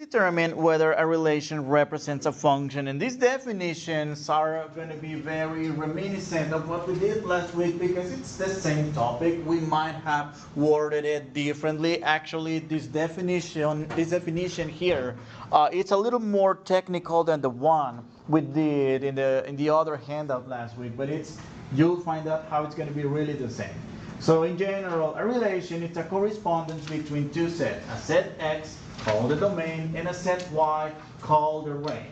determine whether a relation represents a function. And these definitions are going to be very reminiscent of what we did last week because it's the same topic. We might have worded it differently. Actually, this definition here, it's a little more technical than the one we did in the other handout last week, but you'll find out how it's going to be really the same. So in general, a relation is a correspondence between two sets, a set X called the domain and a set Y called the range.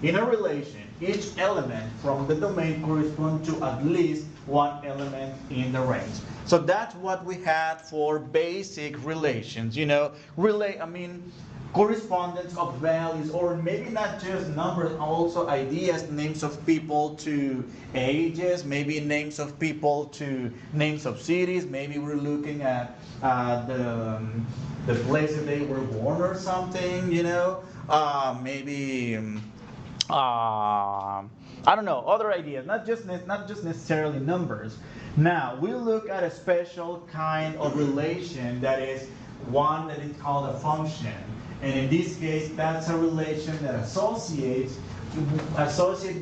In a relation, each element from the domain corresponds to at least one element in the range. So that's what we had for basic relations. Correspondence of values, or maybe not just numbers, also ideas, names of people to ages, maybe names of people to names of cities. Maybe we're looking at the place that they were born or something, maybe I don't know, other ideas, not just necessarily numbers. Now we look at a special kind of relation that is one that is called a function. And in this case, that's a relation that associate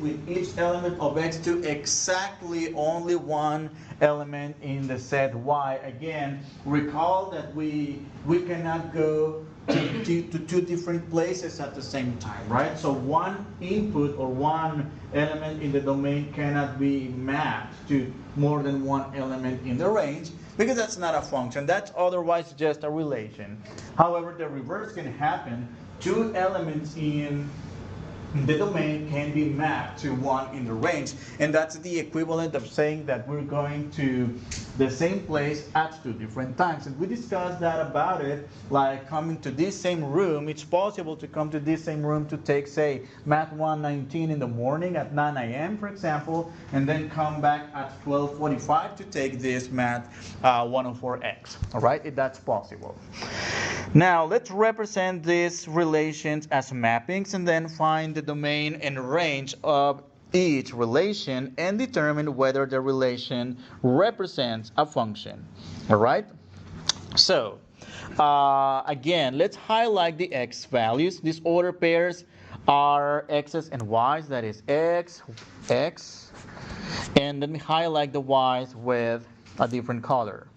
with each element of X to exactly only one element in the set Y. Again, recall that we cannot go to two different places at the same time, right? So one input or one element in the domain cannot be mapped to more than one element in the range, because that's not a function. That's otherwise just a relation. However, the reverse can happen. Two elements in the domain can be mapped to one in the range, and that's the equivalent of saying that we're going to the same place at two different times. And we discussed that about it, like coming to this same room. It's possible to come to this same room to take, say, Math 119 in the morning at 9 a.m., for example, and then come back at 12:45 to take this Math 104X. All right, that's possible. Now, let's represent these relations as mappings and then find the domain and range of each relation and determine whether the relation represents a function. All right? So, again, let's highlight the X values. These order pairs are X's and Y's, that is X, X, and let me highlight the Y's with a different color.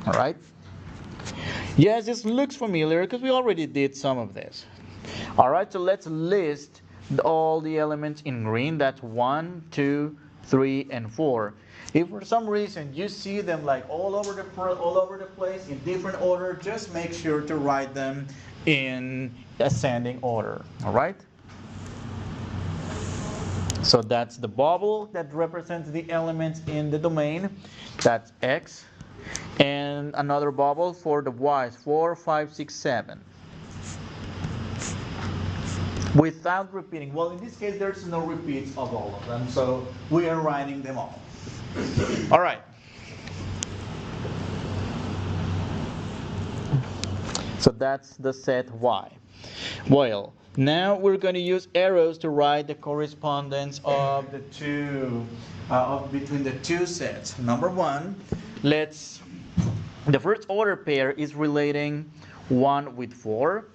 All right? Yes, this looks familiar because we already did some of this. All right, so let's list all the elements in green. That's 1, 2, 3, and 4. If for some reason you see them like all over the place in different order, just make sure to write them in ascending order. All right? So that's the bubble that represents the elements in the domain. That's X. And another bubble for the Y's, 4, 5, 6, 7. Without repeating. Well, in this case, there's no repeats of all of them, so we are writing them all. All right. So that's the set Y. Well, now we're going to use arrows to write the correspondence of the two, between the two sets. Number one, the first order pair is relating 1 with 4.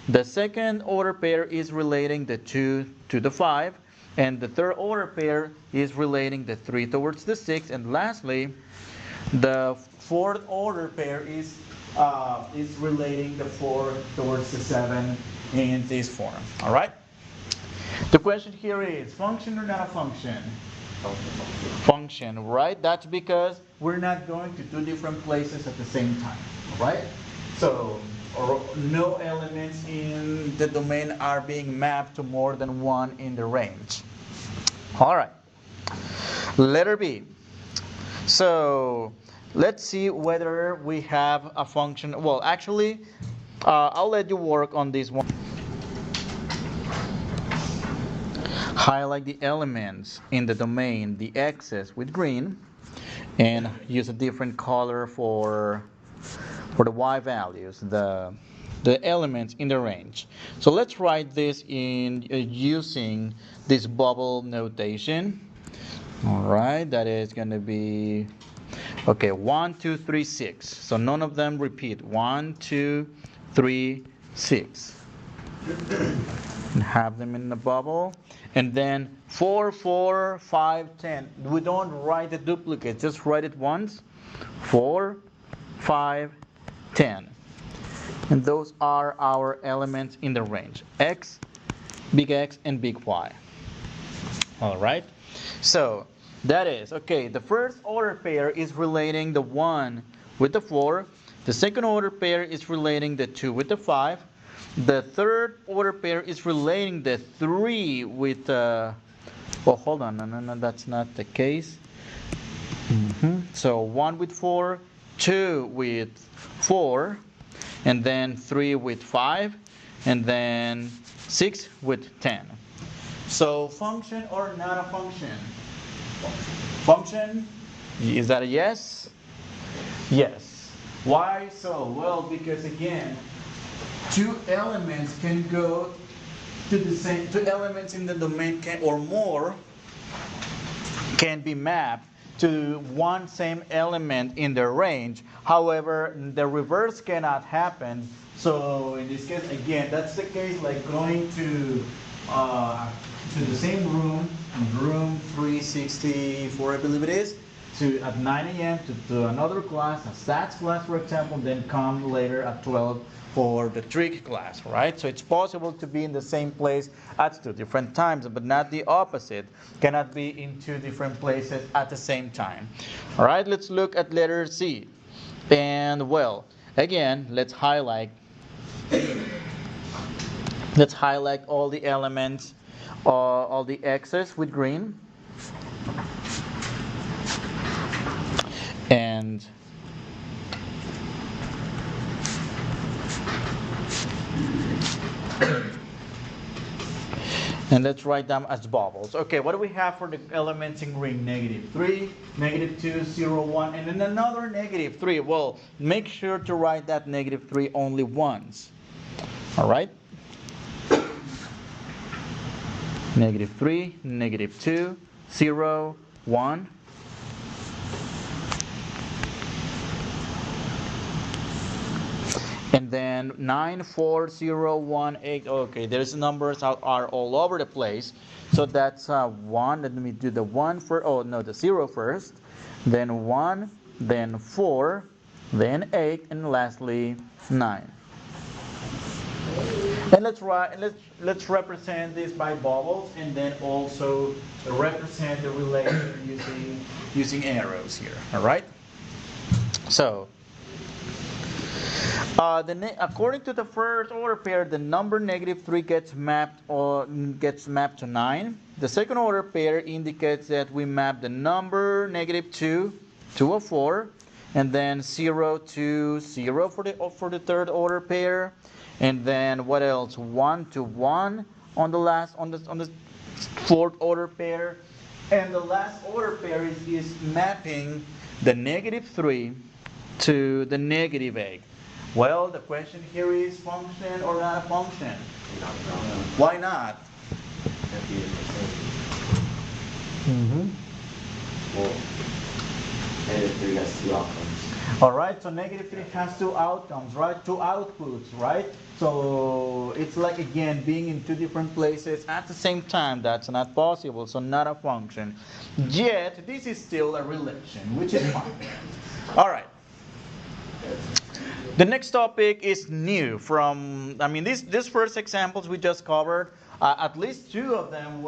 The second order pair is relating the 2 to the 5. And the third order pair is relating the 3 towards the 6. And lastly, the fourth order pair is relating the 4 towards the 7 in this form. All right? The question here is, function or not a function? Function, right? That's because we're not going to two different places at the same time, right? So, no elements in the domain are being mapped to more than one in the range. All right. Letter B. So, let's see whether we have a function. Well, actually, I'll let you work on this one. Highlight the elements in the domain, the X's with green, and use a different color for the Y values, the elements in the range. So let's write this in using this bubble notation. All right, that is going to be, okay, 1, 2, 3, 6. So none of them repeat. 1, 2, 3, 6. and have them in the bubble. And then 4, 4, 5, 10. We don't write the duplicate, just write it once. 4, 5, 10. And those are our elements in the range. X, big X, and big Y. All right? So that is, okay, the first order pair is relating the 1 with the 4. The second order pair is relating the 2 with the 5. The third order pair is relating the 3 with oh, hold on, no, that's not the case. So 1 with 4, 2 with 4, and then 3 with 5, and then 6 with 10. So function or not a function? Function, is that a yes? Yes. Why so? Well, because again, two elements can go to the same, two elements in the domain can, or more can be mapped to one same element in the range. However, the reverse cannot happen. So in this case, again, that's the case like going to the same room, room 364, I believe it is, at 9 a.m. to another class, a stats class, for example, then come later at 12 for the trig class, right? So it's possible to be in the same place at two different times, but not the opposite. Cannot be in two different places at the same time. All right, let's look at letter C. And well, again, let's highlight all the elements, all the x's with green. And let's write them as bubbles. Okay, what do we have for the elements in green? -3, -2, 0, 1, and then another -3. Well, make sure to write that -3 only once. All right? -3, -2, 0, 1. And then 9, 4, 0, 1, 8. Okay, there's numbers are all over the place. So that's 1. Let me do the 1 first. Oh, no, the 0 first. Then 1, then 4, then 8, and lastly 9. And let's represent this by bubbles, and then also represent the relation using arrows here. All right. So. According to the first order pair, the number -3 gets mapped to 9. The second order pair indicates that we map the number -2 to a 4, and then 0 to 0 for the third order pair, and then what else? 1 to 1 on the fourth order pair, and the last order pair is mapping the -3 to the -8. Well, the question here is function or not a function? Why not? Well, -3 has two outcomes. All right, so -3 has two outcomes, right? Two outputs, right? So it's like, again, being in two different places at the same time. That's not possible, so not a function. Yet, this is still a relation, which is fine. All right. The next topic is new these first examples we just covered, at least two of them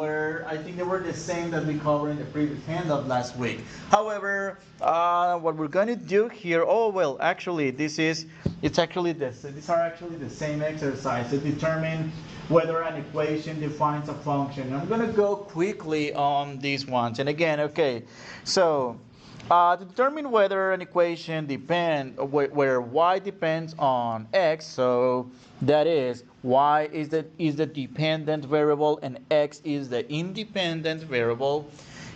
I think they were the same that we covered in the previous handout last week. However, what we're going to do here, these are actually the same exercise to determine whether an equation defines a function. I'm going to go quickly on these ones. And again, okay, so to determine whether an equation where y depends on x, so that is y is the dependent variable and x is the independent variable,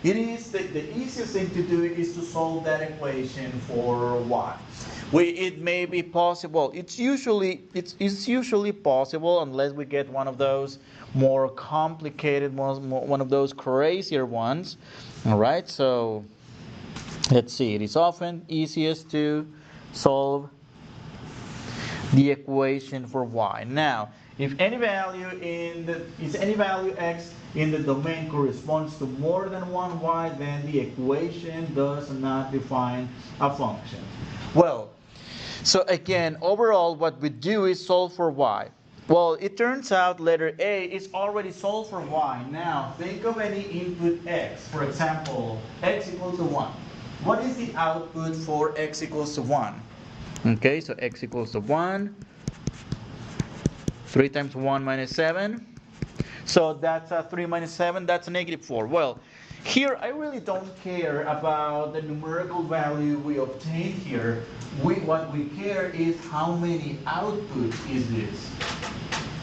it is the easiest thing to do is to solve that equation for y. It may be possible. It's usually possible unless we get one of those more complicated ones, one of those crazier ones. All right, so. Let's see, it is often easiest to solve the equation for y. Now, If any value any value x in the domain corresponds to more than one y, then the equation does not define a function. Well, so again, overall what we do is solve for y. Well, it turns out letter A is already solved for y. Now, think of any input x. For example, x equals to 1. What is the output for x equals to 1? Okay, so x equals to 1. 3 times 1 minus 7. So that's 3 minus 7, that's negative 4. Well, here I really don't care about the numerical value we obtained here. What we care is how many outputs is this.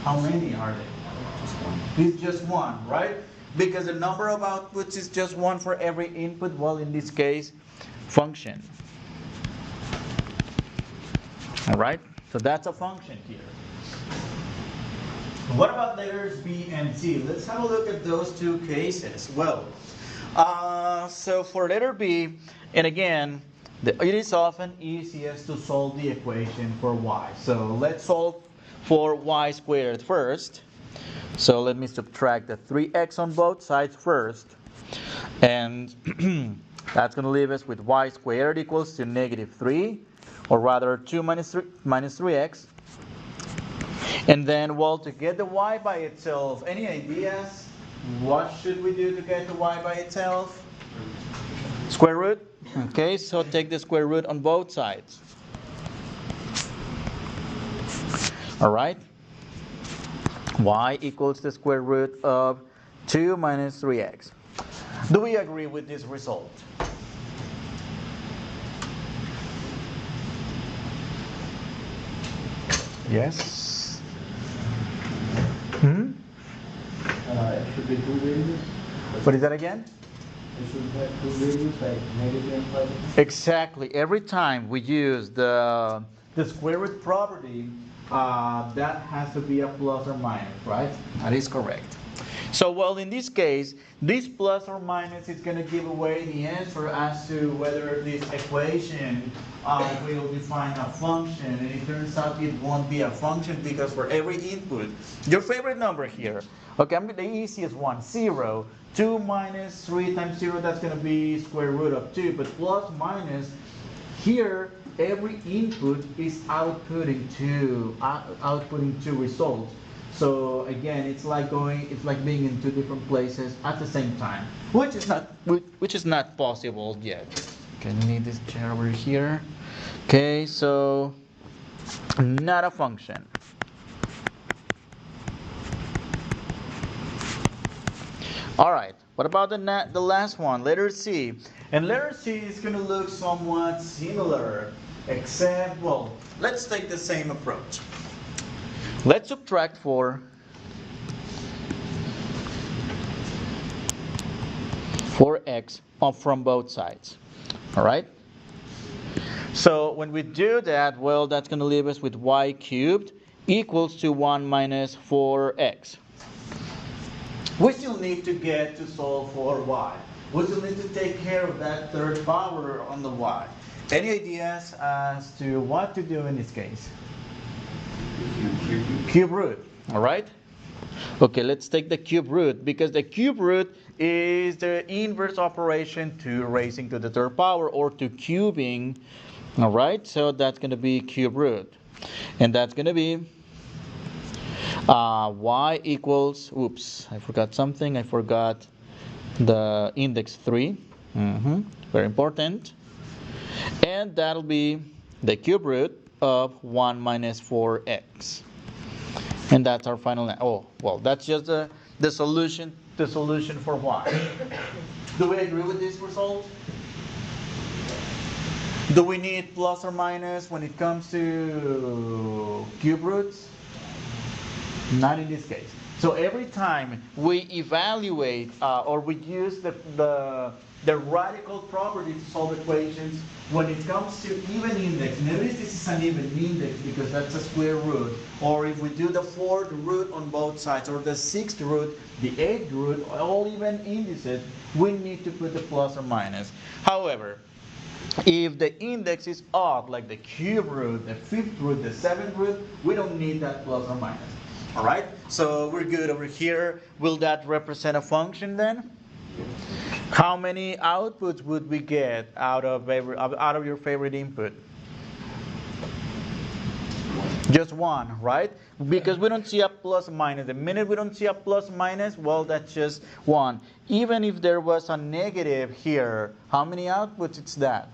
How many are they? It's just one, right? Because the number of outputs is just one for every input. Well, in this case, function. All right? So that's a function here. What about letters B and C? Let's have a look at those two cases. Well, so for letter B, and again, it is often easiest to solve the equation for y. So let's solve for y squared first. So let me subtract the 3x on both sides first. And that's going to leave us with y squared equals to negative 3, or rather 2 minus 3x. And then, well, to get the y by itself, any ideas? What should we do to get the y by itself? Square root. Okay, so take the square root on both sides. All right. Y equals the square root of 2 minus 3x. Do we agree with this result? Yes? Hmm? It should be two variables. What is that again? It should have two variables like negative and positive. Exactly. Every time we use the square root property, that has to be a plus or minus, right? That is correct. So, well, in this case, this plus or minus is going to give away the answer as to whether this equation will define a function. And it turns out it won't be a function because for every input, your favorite number here, okay, I'm the easiest one, 0. 2 minus 3 times 0, that's going to be square root of 2. But plus minus, here, every input is outputting two results. So again, it's like being in two different places at the same time, which is not possible yet. Okay, I need this chair over here. Okay, so not a function. All right. What about the last one, letter C? And letter C is going to look somewhat similar, except, well, let's take the same approach. Let's subtract 4x from both sides. All right? So when we do that, well, that's going to leave us with y cubed equals to 1 minus 4x. We still need to get to solve for y. We still need to take care of that third power on the y. Any ideas as to what to do in this case? Cube root, all right? Okay, let's take the cube root, because the cube root is the inverse operation to raising to the third power, or to cubing, all right? So that's going to be cube root. And that's going to be y equals, oops, I forgot something. I forgot the index 3. Very important. And that'll be the cube root of 1 minus 4x. And that's our final answer. Oh, well, that's just the solution for y. Do we agree with this result? Do we need plus or minus when it comes to cube roots? Not in this case. So every time we evaluate or we use the radical property to solve equations, when it comes to even index, notice this is an even index because that's a square root. Or if we do the 4th root on both sides, or the 6th root, the 8th root, all even indices, we need to put the plus or minus. However, if the index is odd, like the cube root, the 5th root, the 7th root, we don't need that plus or minus. All right, so we're good over here. Will that represent a function then? How many outputs would we get out of your favorite input? Just one, right? Because we don't see a plus minus. The minute we don't see a plus minus, well, that's just one. Even if there was a negative here, how many outputs is that?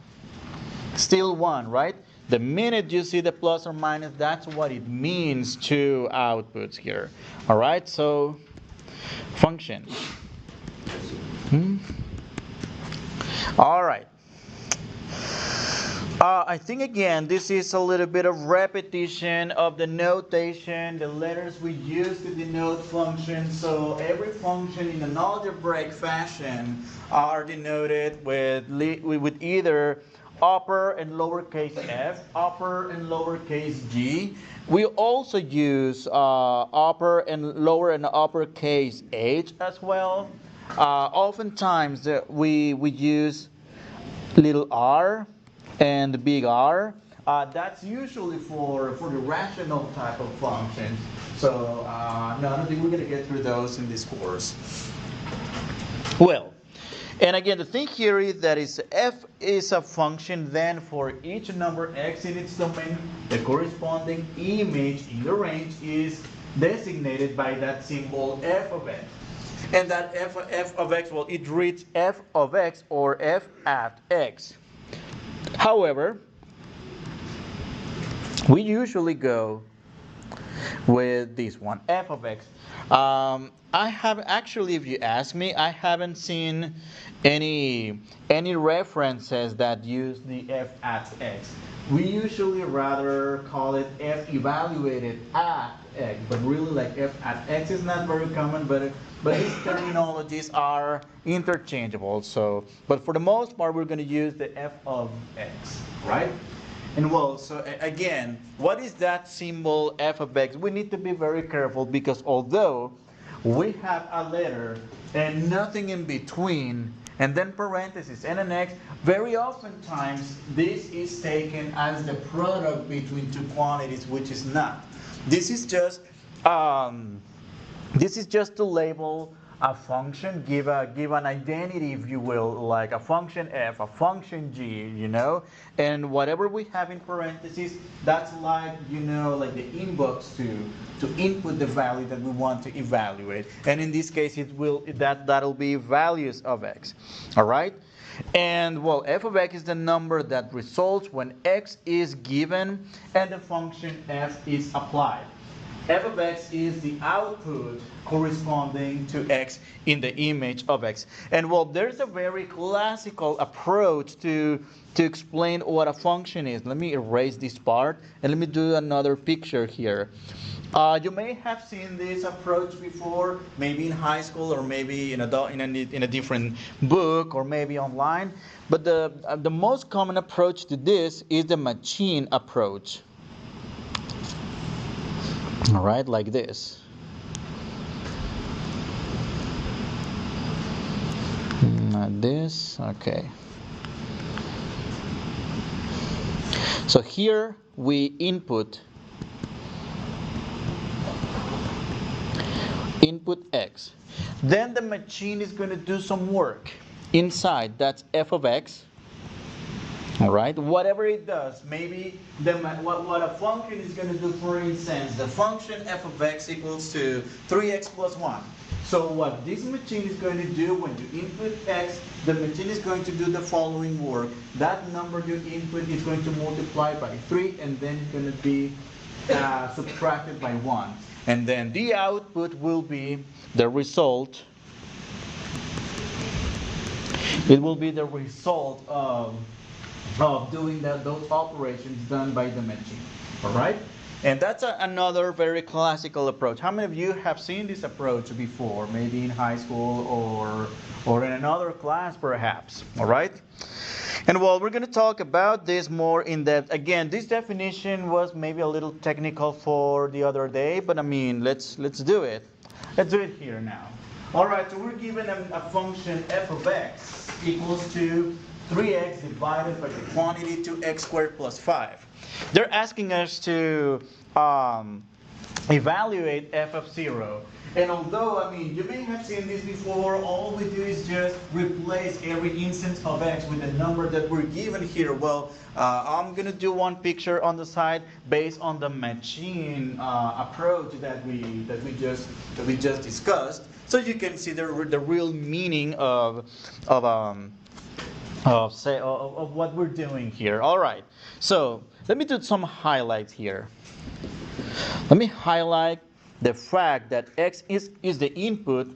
Still one, right? The minute you see the plus or minus, that's what it means, two outputs here. All right, so function. All right. I think again, this is a little bit of repetition of the notation, the letters we use to denote functions. So every function in an algebraic fashion are denoted with either upper and lowercase f, upper and lowercase g. We also use upper and lower and uppercase h as well. Oftentimes we use little r and the big R. That's usually for the rational type of functions. So no, I don't think we're going to get through those in this course. Well, and again, the thing here is that f is a function, then for each number x in its domain, the corresponding image in the range is designated by that symbol f of x. And that f of x, well, it reads f of x or f at x. However, we usually go with this one, f of x. I have actually, if you ask me, I haven't seen any references that use the f at x. We usually rather call it f evaluated at x, but really like f at x is not very common, but these terminologies are interchangeable. So, but for the most part, we're going to use the f of x, right? And well, so again, what is that symbol f of x? We need to be very careful because although we have a letter and nothing in between, and then parentheses and an x, very oftentimes this is taken as the product between two quantities, which is not. This is just to label a function, give an identity, if you will, like a function f, a function g, you know, and whatever we have in parentheses, that's like, you know, like the inbox to input the value that we want to evaluate. And in this case, that'll be values of x. All right. And well, f of x is the number that results when x is given and the function f is applied. F of x is the output corresponding to x in the image of x. And well, there's a very classical approach to explain what a function is. Let me erase this part and let me do another picture here. You may have seen this approach before, maybe in high school or maybe in a different book or maybe online. But the most common approach to this is the machine approach. All right, like this. Not this, okay. So here we input x. Then the machine is going to do some work inside. That's f of x. All right, whatever it does, maybe what a function is going to do, for instance, the function f of x equals to 3x plus 1. So what this machine is going to do when you input x, the machine is going to do the following work. That number you input is going to multiply by 3 and then it's going to be subtracted by 1. And then the output will be the result. It will be the result of doing those operations done by the machine. All right? And that's another very classical approach. How many of you have seen this approach before? Maybe in high school or in another class perhaps. All right? And well, we're going to talk about this more in depth. Again, this definition was maybe a little technical for the other day, but I mean, let's do it. Let's do it here now. All right, so we're given a function f of x equals to 3x divided by the quantity 2x squared plus 5. They're asking us to evaluate f of 0. And although, I mean, you may have seen this before, all we do is just replace every instance of x with the number that we're given here. Well, I'm going to do one picture on the side based on the machine approach that we just discussed, so you can see the real meaning of what we're doing here. All right, so let me do some highlights here. Let me highlight the fact that x is the input,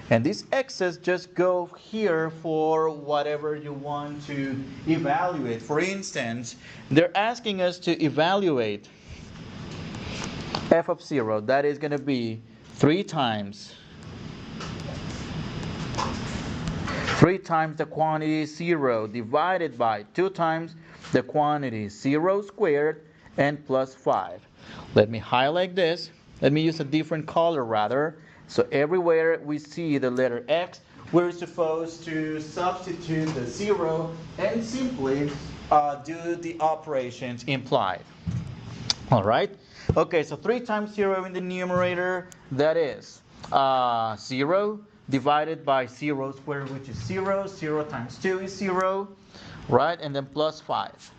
and these x's just go here for whatever you want to evaluate. For instance, they're asking us to evaluate f of 0. That is going to be 3 times the quantity 0 divided by 2 times the quantity 0 squared and plus 5. Let me highlight this. Let me use a different color rather. So everywhere we see the letter x, we're supposed to substitute the 0 and simply do the operations implied. All right. Okay, so 3 times 0 in the numerator, that is 0 divided by 0 squared, which is 0. 0 times 2 is 0, right? And then plus 5.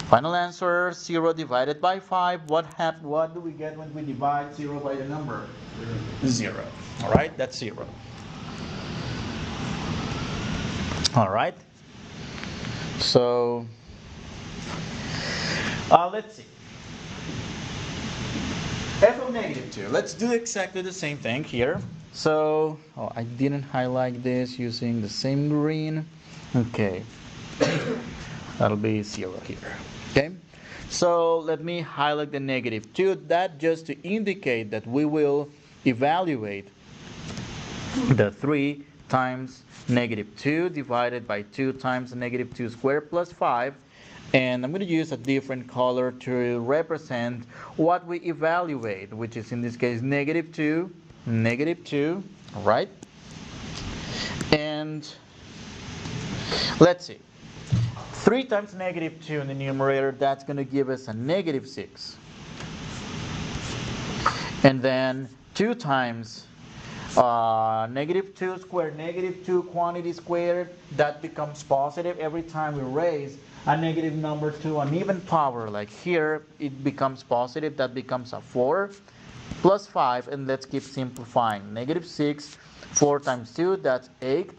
Final answer, 0 divided by 5. What do we get when we divide 0 by the number? 0. All right, that's 0. All right. So, let's see. F of negative 2. Let's do exactly the same thing here. So, I didn't highlight this using the same green. Okay. That'll be 0 here. Okay. So, let me highlight the negative 2. That just to indicate that we will evaluate the 3 times negative 2 divided by 2 times negative 2 squared plus 5. And I'm going to use a different color to represent what we evaluate, which is in this case negative 2, all right? And let's see. 3 times negative 2 in the numerator, that's going to give us a negative 6. And then 2 times negative 2 squared, negative 2 quantity squared, that becomes positive. Every time we raise a negative number to an even power, like here, it becomes positive. That becomes a 4 plus 5, and let's keep simplifying. Negative 6, 4 times 2, that's 8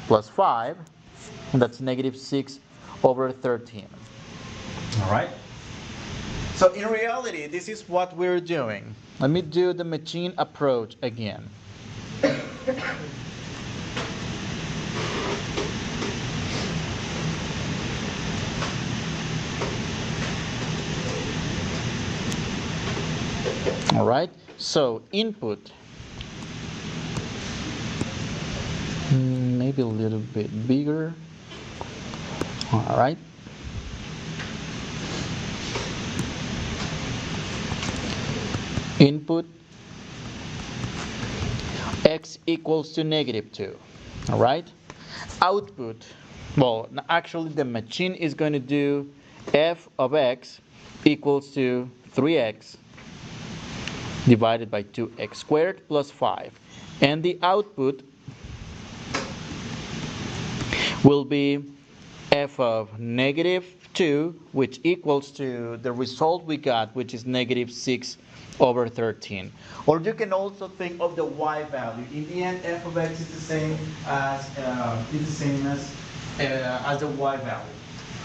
plus 5, and that's negative 6 over 13. All right? So in reality, this is what we're doing. Let me do the machine approach again. All right, so input, maybe a little bit bigger. All right. Input x equals to negative 2. All right. Output, well, actually the machine is going to do f of x equals to 3x divided by 2x squared plus 5. And the output will be f of negative 2, which equals to the result we got, which is negative 6 over 13. Or you can also think of the y value. In the end, f of x is the same as the y value.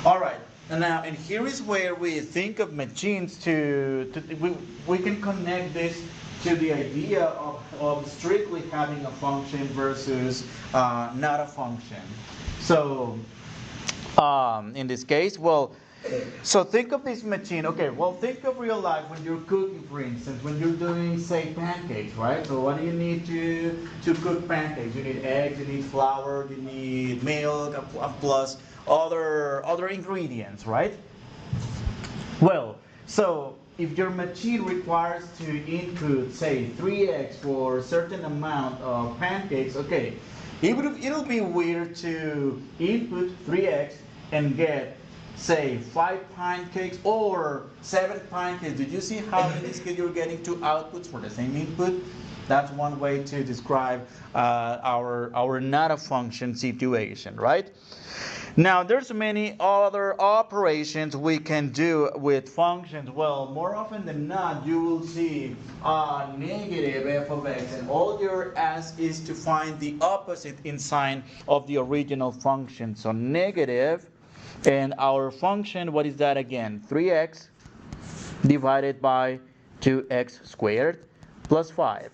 All right. And here is where we think of machines we can connect this to the idea of strictly having a function versus not a function. So in this case, well, so think of this machine. Okay, well, think of real life when you're cooking, for instance, when you're doing, say, pancakes, right? So what do you need to cook pancakes? You need eggs, you need flour, you need milk, plus other ingredients, right? Well, so if your machine requires to input, say, 3x for a certain amount of pancakes, okay, it'll be weird to input 3x and get say 5 pancakes or 7 pancakes, did you see how in this case you're getting 2 outputs for the same input? That's one way to describe our not a function situation, right? Now, there's many other operations we can do with functions. Well, more often than not, you will see negative f of x, and all you're asked is to find the opposite in sign of the original function. So negative, and our function, what is that again? 3x divided by 2x squared plus 5.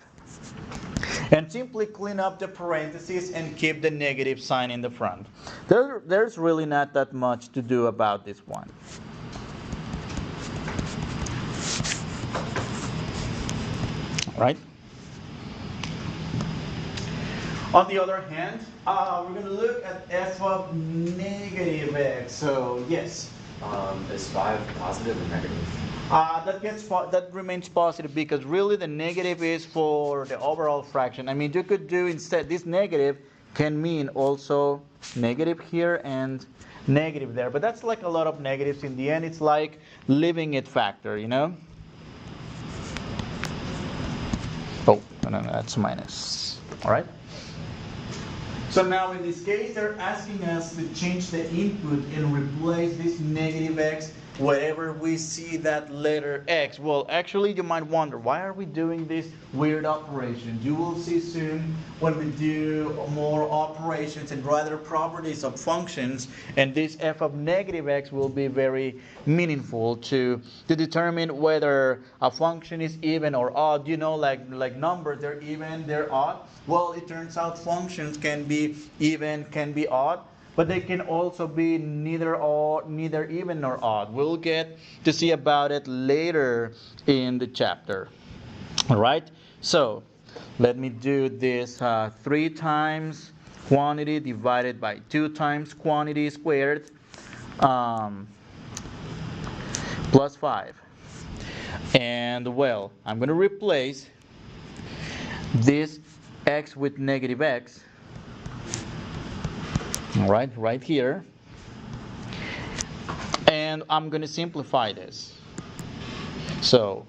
And simply clean up the parentheses and keep the negative sign in the front. There's really not that much to do about this one. Right? On the other hand, we're going to look at f of negative x. So, yes. Is 5 positive or negative? That remains positive because really the negative is for the overall fraction. I mean, you could do instead, this negative can mean also negative here and negative there. But that's like a lot of negatives. In the end, it's like leaving it factor, you know? Oh, no, that's minus. All right? So now in this case, they're asking us to change the input and replace this negative x wherever we see that letter x. Well, actually, you might wonder, why are we doing this weird operation? You will see soon when we do more operations and rather properties of functions, and this f of negative x will be very meaningful to determine whether a function is even or odd. You know, like numbers, they're even, they're odd. Well, it turns out functions can be even, can be odd, but they can also be neither even nor odd. We'll get to see about it later in the chapter. All right, so let me do this 3 times quantity divided by 2 times quantity squared plus 5. And well, I'm going to replace this x with negative x. All right here. And I'm going to simplify this. So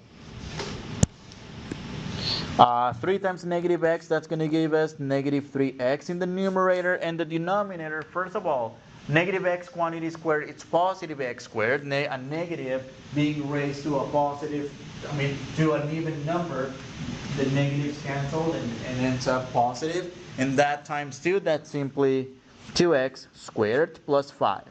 3 times negative x, that's going to give us negative 3x in the numerator, and the denominator, first of all, negative x quantity squared, it's positive x squared, a negative being raised to a positive, to an even number, the negatives cancel and ends up positive, and that times 2, that's simply 2x squared plus 5.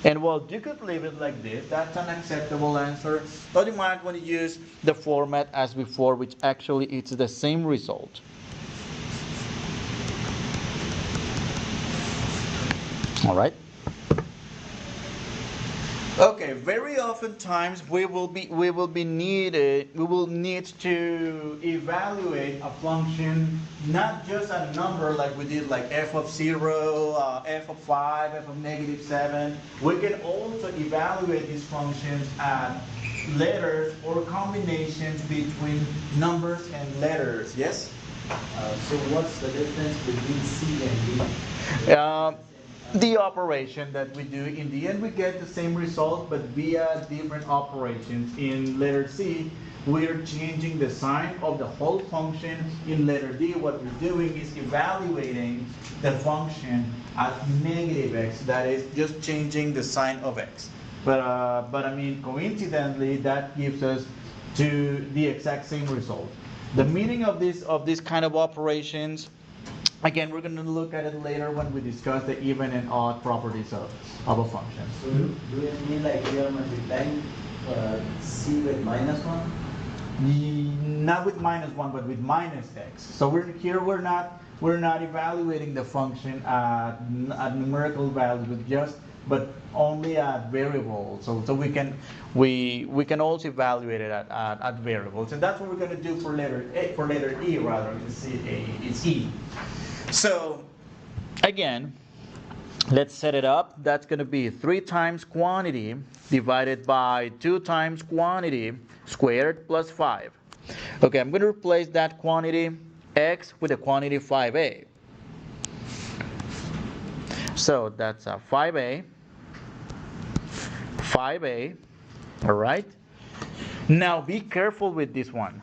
And well, you could leave it like this. That's an acceptable answer. But you might want to use the format as before, which actually it's the same result. All right. Okay, very often times we will need to evaluate a function, not just a number like we did, like f of 0, f of 5, f of negative 7. We can also evaluate these functions at letters or combinations between numbers and letters. Yes? So what's the difference between C and D? The operation that we do, in the end we get the same result, but via different operations. In letter C, we're changing the sign of the whole function. In letter D, what we're doing is evaluating the function at negative x, that is just changing the sign of x. But coincidentally, that gives us to the exact same result. The meaning of this kind of operations, again, we're going to look at it later when we discuss the even and odd properties of a function. So do you mean like we are multiplying C with minus 1? Not with minus 1, but with minus x. So we're not evaluating the function at numerical values, but only at variables. So we can also evaluate it at variables, and that's what we're going to do for letter E rather than it's E. So again, let's set it up. That's going to be 3 times quantity divided by 2 times quantity squared plus 5. Okay, I'm going to replace that quantity x with the quantity 5a. So that's 5a 5a. All right. Now be careful with this one,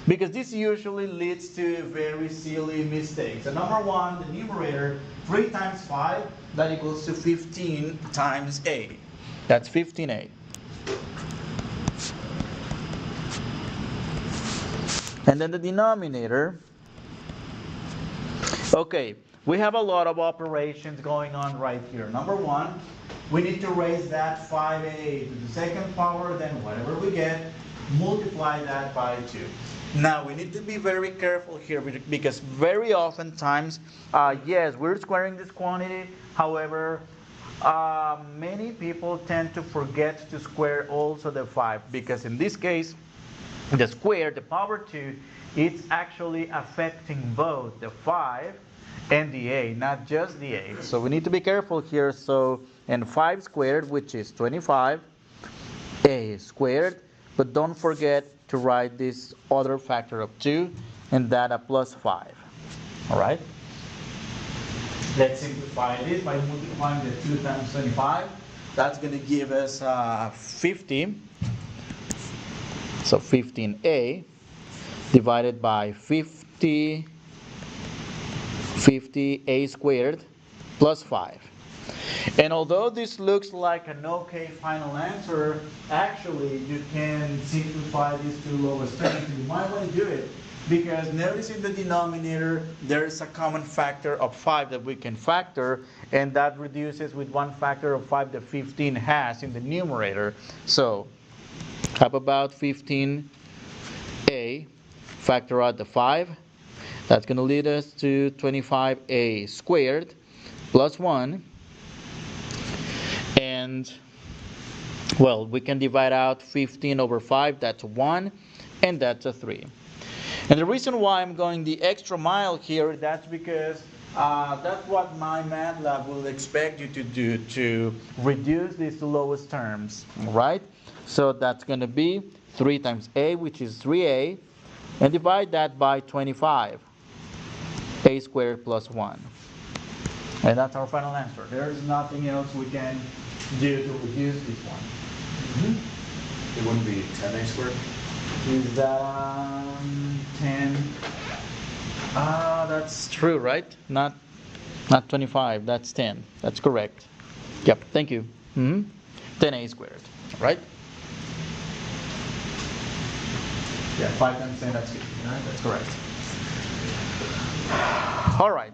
because this usually leads to very silly mistakes. So number one, the numerator, 3 times 5, that equals to 15 times a. That's 15a. And then the denominator, okay, we have a lot of operations going on right here. Number one, we need to raise that 5a to the second power, then whatever we get, multiply that by 2. Now, we need to be very careful here because very often times, yes, we're squaring this quantity. However, many people tend to forget to square also the 5, because in this case, the square, the power 2, it's actually affecting both the 5 and the a, not just the a. So we need to be careful here. So, and 5 squared, which is 25, a squared, but don't forget to write this other factor of 2, and that a plus 5. All right? Let's simplify this by multiplying the 2 times 25. That's going to give us 50. So 15a divided by 50a squared plus 5. And although this looks like an okay final answer, actually you can simplify these two lowest terms. You might want to do it because notice in the denominator there is a common factor of 5 that we can factor, and that reduces with one factor of 5 that 15 has in the numerator. So how about 15a, factor out the 5, that's going to lead us to 25a squared plus 1, and well, we can divide out 15 over 5, that's 1, and that's a 3. And the reason why I'm going the extra mile here, that's because that's what my MATLAB will expect you to do, to reduce these lowest terms, right? So that's going to be 3 times a, which is 3a, and divide that by 25, a squared plus 1. And that's our final answer. There's nothing else we can do to reduce this one. It wouldn't be 10a squared? Is that 10? That's true, right? Not 25, that's 10. That's correct. Yep, thank you. 10a squared, right? Yeah, 5 times 10, that's 15, right? That's correct. All right.